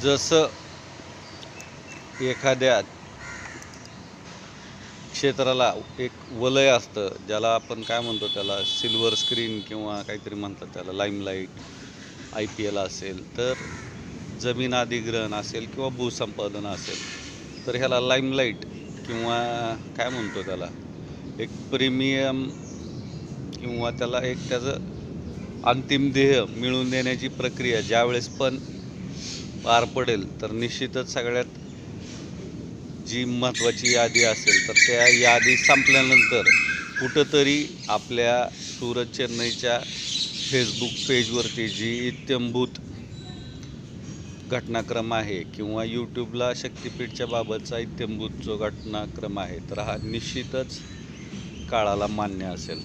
जसं एखाद्या क्षेत्राला एक वलय असतं, ज्याला आपण काय म्हणतो, त्याला सिल्वर स्क्रीन किंवा काहीतरी म्हणतात त्याला, लाईमलाईट. IPL असेल, तर जमीन अधिग्रहण असेल किंवा भूसंपादन असेल, तर ह्याला लाईमलाईट किंवा काय म्हणतो त्याला, एक प्रीमियम किंवा त्याला एक त्याचं अंतिम ध्येय मिळवून देण्याची प्रक्रिया ज्यावेळेस पण पार पडेल, तर निश्चितच सगळ्यात जी महत्त्वाची यादी असेल, तर त्या यादी संपल्यानंतर कुठंतरी आपल्या सूरज चेन्नईच्या फेसबुक पेजवरती जी इत्थंभूत घटनाक्रम आहे किंवा यूट्यूबला शक्तिपीठच्या बाबतचा इत्थंभूत जो घटनाक्रम आहे, तर हा निश्चितच काळाला मान्य असेल.